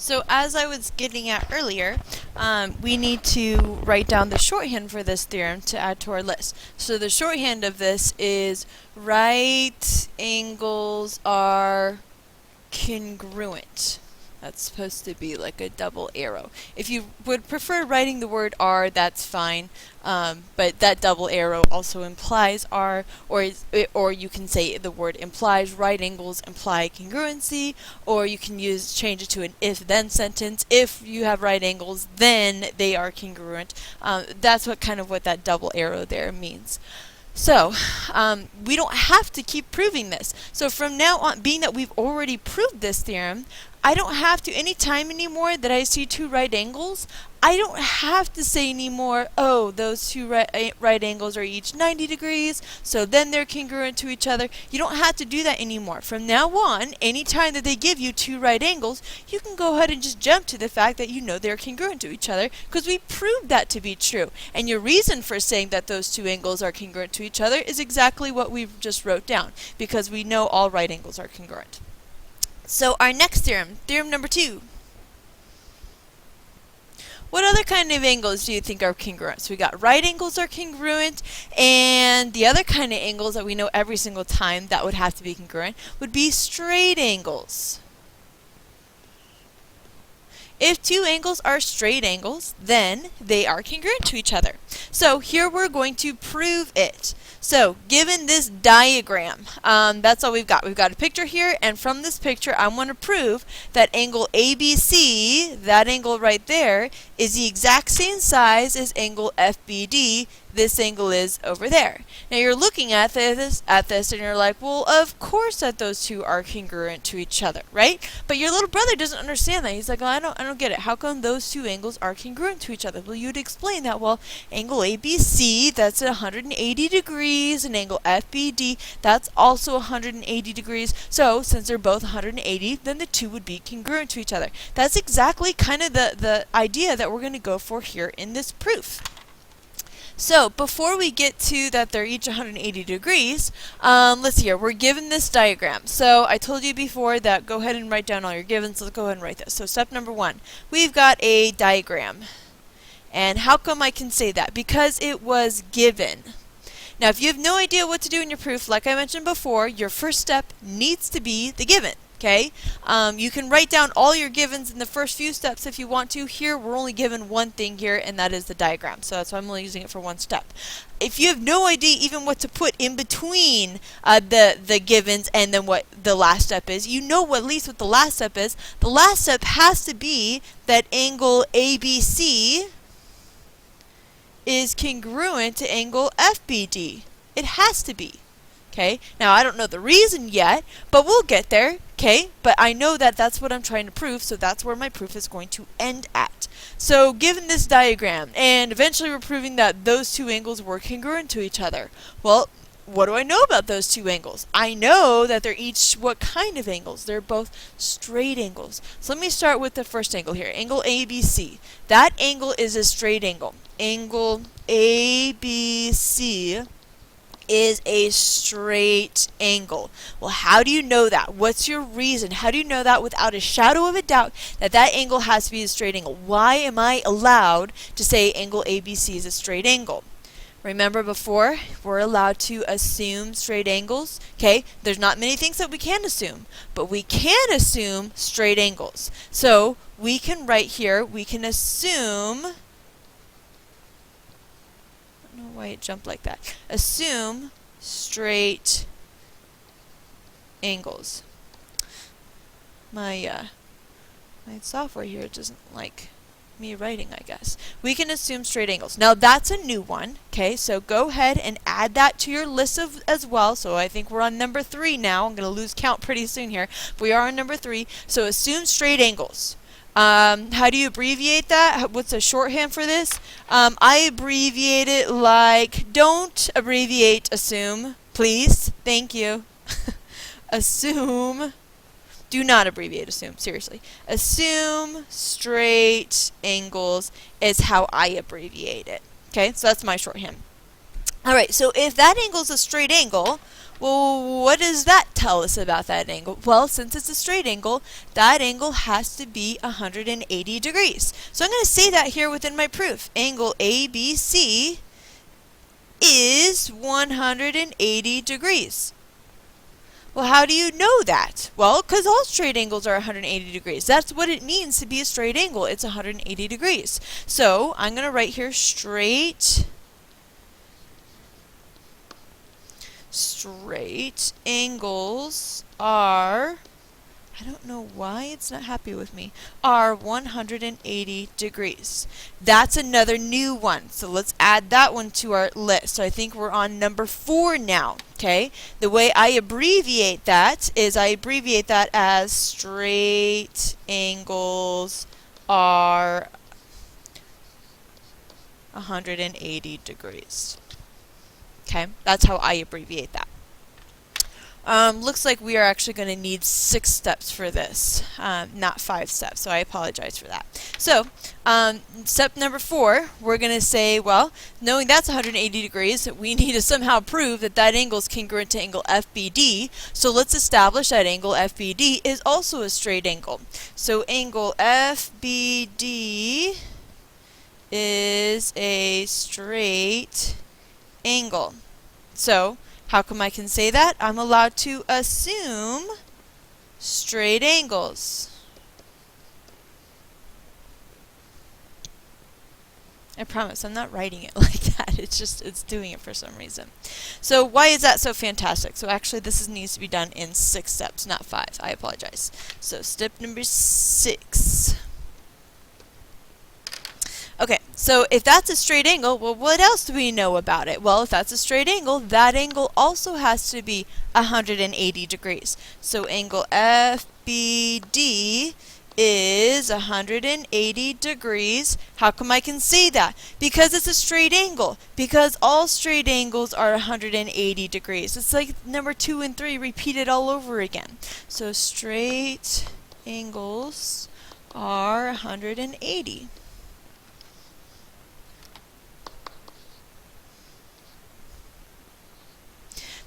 So as I was getting at earlier, we need to write down the shorthand for this theorem to add to our list. So the shorthand of this is right angles are congruent. That's supposed to be like a double arrow. If you would prefer writing the word R, that's fine. But that double arrow also implies R, or you can say the word implies right angles imply congruency, or you can change it to an if-then sentence. If you have right angles, then they are congruent. That's what that double arrow there means. So, we don't have to keep proving this. So from now on, being that we've already proved this theorem, I don't have to, anytime anymore that I see two right angles, I don't have to say anymore, oh, those two right angles are each 90 degrees, so then they're congruent to each other. You don't have to do that anymore. From now on, anytime that they give you two right angles, you can go ahead and just jump to the fact that you know they're congruent to each other, because we proved that to be true. And your reason for saying that those two angles are congruent to each other is exactly what we just wrote down, because we know all right angles are congruent. So our next theorem, theorem number 2. What other kind of angles do you think are congruent? So we got right angles are congruent, and the other kind of angles that we know every single time that would have to be congruent would be straight angles. If two angles are straight angles, then they are congruent to each other. So here we're going to prove it. So given this diagram, that's all we've got. We've got a picture here, and from this picture I want to prove that angle ABC, that angle right there, is the exact same size as angle FBD. This angle is over there. Now you're looking at this and you're like, well, of course that those two are congruent to each other, right? But your little brother doesn't understand that. He's like, oh, I don't get it. How come those two angles are congruent to each other? Well, you'd explain that, well, angle ABC, that's at 180 degrees, and angle FBD, that's also 180 degrees. So since they're both 180, then the two would be congruent to each other. That's exactly kind of the idea that we're going to go for here in this proof. So before we get to that they're each 180 degrees, let's see here. We're given this diagram. So I told you before that go ahead and write down all your givens. Let's go ahead and write this. So step number 1, we've got a diagram. And how come I can say that? Because it was given. Now if you have no idea what to do in your proof, like I mentioned before, your first step needs to be the given. Okay, you can write down all your givens in the first few steps if you want to. Here we're only given one thing here, and that is the diagram, so that's why I'm only using it for one step. If you have no idea even what to put in between the givens and then what the last step is, you know at least what the last step is. The last step has to be that angle ABC is congruent to angle FBD. It has to be. Okay, now I don't know the reason yet, but we'll get there. Okay, but I know that that's what I'm trying to prove, so that's where my proof is going to end at. So given this diagram, and eventually we're proving that those two angles were congruent to each other. Well, what do I know about those two angles? I know that they're each what kind of angles? They're both straight angles. So let me start with the first angle here, angle ABC. That angle is a straight angle. Angle ABC is a straight angle. Well, how do you know that? What's your reason? How do you know that without a shadow of a doubt that that angle has to be a straight angle? Why am I allowed to say angle ABC is a straight angle? Remember before, we're allowed to assume straight angles. Okay, there's not many things that we can assume, but we can assume straight angles. So we can write here, we can assume, I don't know why it jumped like that. Assume straight angles. My software here doesn't like me writing, I guess. We can assume straight angles. Now that's a new one. Okay, so go ahead and add that to your list as well. So I think we're on number 3 now. I'm going to lose count pretty soon here. But we are on number 3. So assume straight angles. How do you abbreviate that? What's a shorthand for this? I abbreviate it like, don't abbreviate assume, please. Thank you. Assume. Do not abbreviate assume, seriously. Assume straight angles is how I abbreviate it. Okay, so that's my shorthand. Alright, so if that angle is a straight angle, well, what does that tell us about that angle? Well, since it's a straight angle, that angle has to be 180 degrees. So I'm going to say that here within my proof. Angle ABC is 180 degrees. Well, how do you know that? Well, because all straight angles are 180 degrees. That's what it means to be a straight angle. It's 180 degrees. So I'm going to write here straight angles are, I don't know why it's not happy with me, are 180 degrees. That's another new one. So let's add that one to our list. So I think we're on number 4 now. Okay? The way I abbreviate that is I abbreviate that as straight angles are 180 degrees. Okay, that's how I abbreviate that. Looks like we are actually going to need 6 steps for this, not 5 steps, so I apologize for that. So, step number 4, we're going to say, well, knowing that's 180 degrees, we need to somehow prove that that angle is congruent to angle FBD. So let's establish that angle FBD is also a straight angle. So angle FBD is a straight angle. So, how come I can say that? I'm allowed to assume straight angles. I promise, I'm not writing it like that. It's doing it for some reason. So, why is that so fantastic? So, actually, this needs to be done in 6 steps, not 5. I apologize. So, step number 6. Okay, so if that's a straight angle, well, what else do we know about it? Well, if that's a straight angle, that angle also has to be 180 degrees. So angle FBD is 180 degrees. How come I can say that? Because it's a straight angle. Because all straight angles are 180 degrees. It's like number 2 and 3 repeated all over again. So straight angles are 180.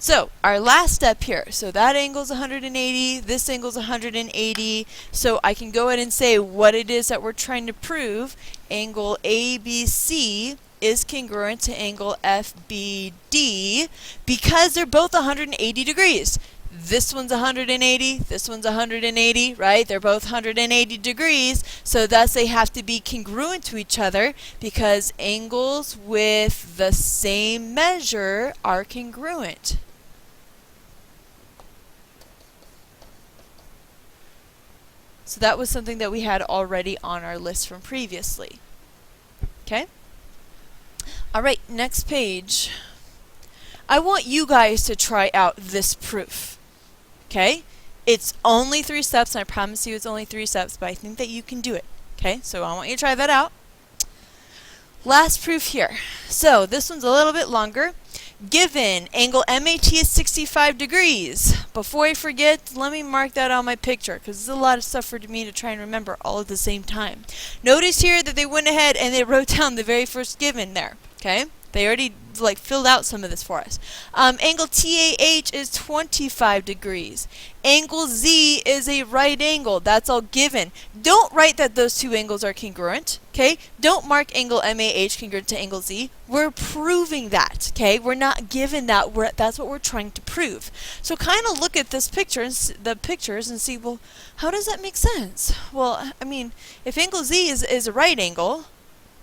So, our last step here, so that angle's 180, this angle's 180, so I can go ahead and say what it is that we're trying to prove. Angle ABC is congruent to angle FBD because they're both 180 degrees. This one's 180, this one's 180, right? They're both 180 degrees, so thus they have to be congruent to each other because angles with the same measure are congruent. So that was something that we had already on our list from previously. Okay? Alright, next page. I want you guys to try out this proof. Okay? It's only 3 steps, and I promise you it's only 3 steps, but I think that you can do it. Okay? So I want you to try that out. Last proof here. So this one's a little bit longer. Given angle MAT is 65 degrees. Before I forget, let me mark that on my picture because it's a lot of stuff for me to try and remember all at the same time. Notice here that they went ahead and they wrote down the very first given there. Okay? They already filled out some of this for us. Angle TAH is 25 degrees. Angle Z is a right angle. That's all given. Don't write that those two angles are congruent. Okay? Don't mark angle MAH congruent to angle Z. We're proving that. Okay? We're not given that. That's what we're trying to prove. So kind of look at this picture and the pictures and see, well, how does that make sense? Well, I mean, if angle Z is a right angle,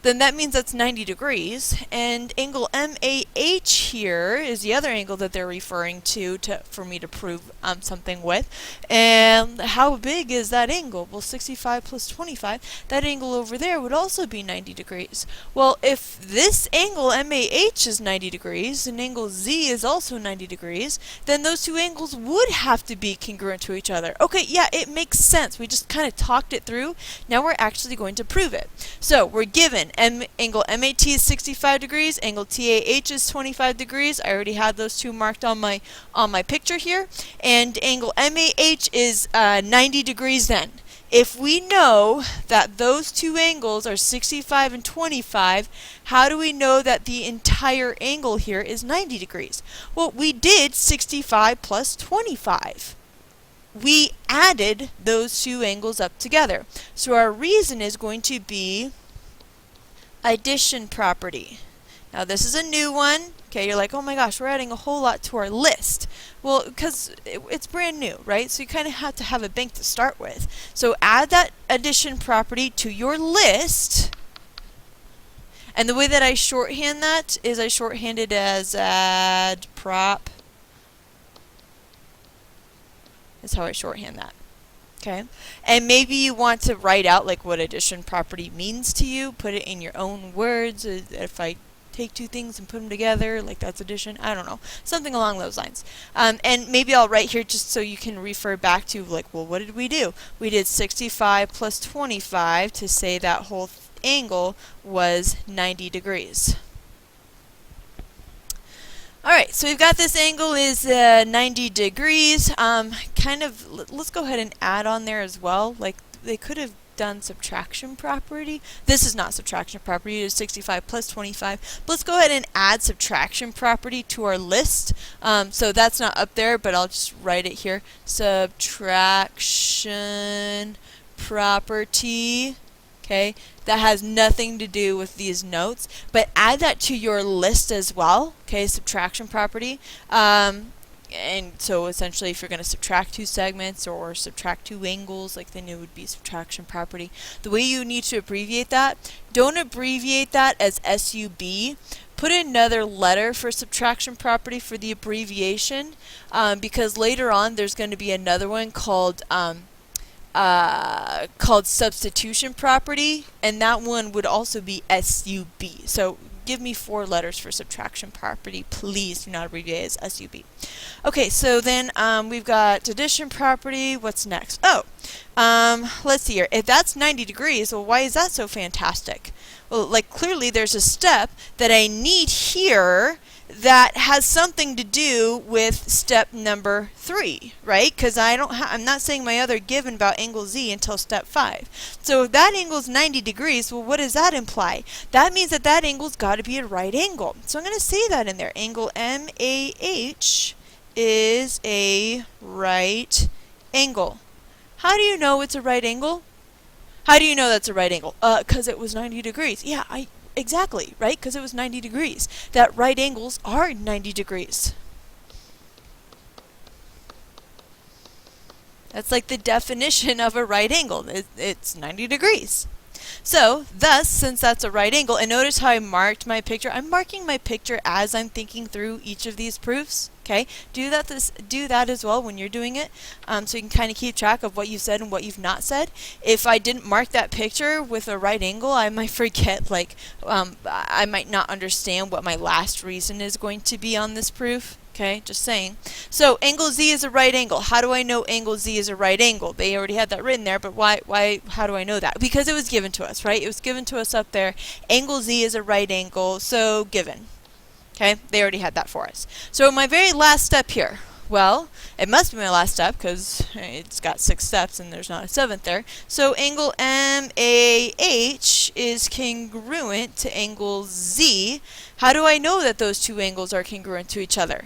then that means that's 90 degrees, and angle MAH here is the other angle that they're referring to for me to prove something with. And how big is that angle? Well, 65 plus 25, that angle over there would also be 90 degrees. Well, if this angle MAH is 90 degrees, and angle Z is also 90 degrees, then those two angles would have to be congruent to each other. Okay, yeah, it makes sense. We just kind of talked it through. Now we're actually going to prove it. So, we're given angle MAT is 65 degrees, angle TAH is 25 degrees. I already had those two marked on my picture here. And angle MAH is 90 degrees then. if we know that those two angles are 65 and 25, how do we know that the entire angle here is 90 degrees? Well, we did 65 plus 25. We added those two angles up together. So our reason is going to be addition property. Now this is a new one. Okay, you're like, oh my gosh, we're adding a whole lot to our list. Well, because it's brand new, right? So you kind of have to have a bank to start with. So add that addition property to your list. And the way that I shorthand that is I shorthand it as add prop. Is how I shorthand that. Okay, and maybe you want to write out like what addition property means to you. Put it in your own words. If I take two things and put them together, like that's addition. I don't know, something along those lines. And maybe I'll write here just so you can refer back to like, well, what did we do? We did 65 plus 25 to say that whole angle was 90 degrees. Alright, so we've got this angle is 90 degrees. Let's go ahead and add on there as well. Like, they could have done subtraction property. This is not subtraction property, it is 65 plus 25. But let's go ahead and add subtraction property to our list. So that's not up there, but I'll just write it here. Subtraction property. Okay, that has nothing to do with these notes, but add that to your list as well. Okay, subtraction property. And so essentially if you're going to subtract two segments or subtract two angles, like then it would be subtraction property. The way you need to abbreviate that, don't abbreviate that as SUB. Put another letter for subtraction property for the abbreviation, because later on there's going to be another one called substitution property, and that one would also be SUB. So give me 4 letters for subtraction property. Please do not abbreviate as SUB. Okay, so then we've got addition property. What's next? Oh, let's see here. If that's 90 degrees, well, why is that so fantastic? Well, like clearly there's a step that I need here that has something to do with step number 3, right? Because I'm not saying my other given about angle Z until step 5. So if that angle is 90 degrees, well, what does that imply? That means that that angle's got to be a right angle. So I'm going to say that in there. Angle MAH is a right angle. How do you know it's a right angle? How do you know that's a right angle? Because it was 90 degrees. Yeah, exactly, right? Because it was 90 degrees. That right angles are 90 degrees. That's like the definition of a right angle. It's 90 degrees. So, thus, since that's a right angle, and notice how I marked my picture. I'm marking my picture as I'm thinking through each of these proofs. Okay, do that as well when you're doing it, so you can kind of keep track of what you've said and what you've not said. If I didn't mark that picture with a right angle, I might forget, like, I might not understand what my last reason is going to be on this proof. Okay, just saying. So angle Z is a right angle. How do I know angle Z is a right angle? They already had that written there, but how do I know that? Because it was given to us, right? It was given to us up there. Angle Z is a right angle, so given. Okay, they already had that for us. So my very last step here, well, it must be my last step because it's got 6 steps and there's not a 7th there. So angle MAH is congruent to angle Z. How do I know that those two angles are congruent to each other?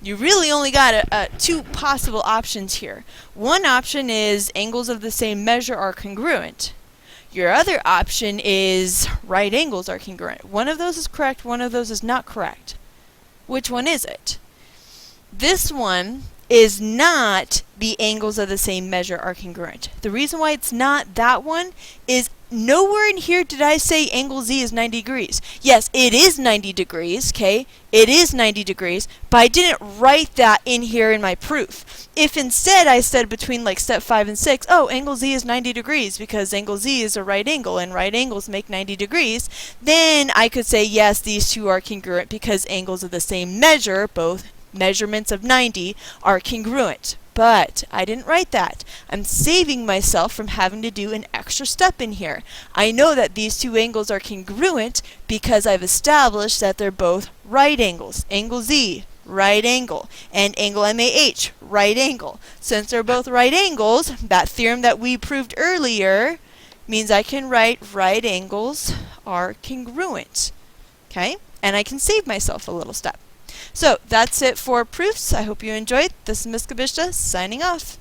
You really only got 2 possible options here. One option is angles of the same measure are congruent. Your other option is right angles are congruent. One of those is correct, one of those is not correct. Which one is it? This one is not the angles of the same measure are congruent. The reason why it's not that one is nowhere in here did I say angle Z is 90 degrees. Yes, it is 90 degrees, okay? It is 90 degrees, but I didn't write that in here in my proof. If instead I said between like step 5 and 6, oh, angle Z is 90 degrees because angle Z is a right angle and right angles make 90 degrees, then I could say yes, these two are congruent because angles of the same measure, both measurements of 90, are congruent. But I didn't write that. I'm saving myself from having to do an extra step in here. I know that these two angles are congruent because I've established that they're both right angles. Angle Z, right angle. And angle MAH, right angle. Since they're both right angles, that theorem that we proved earlier means I can write right angles are congruent. Okay? And I can save myself a little step. So that's it for proofs. I hope you enjoyed. This is Miss Kabishta signing off.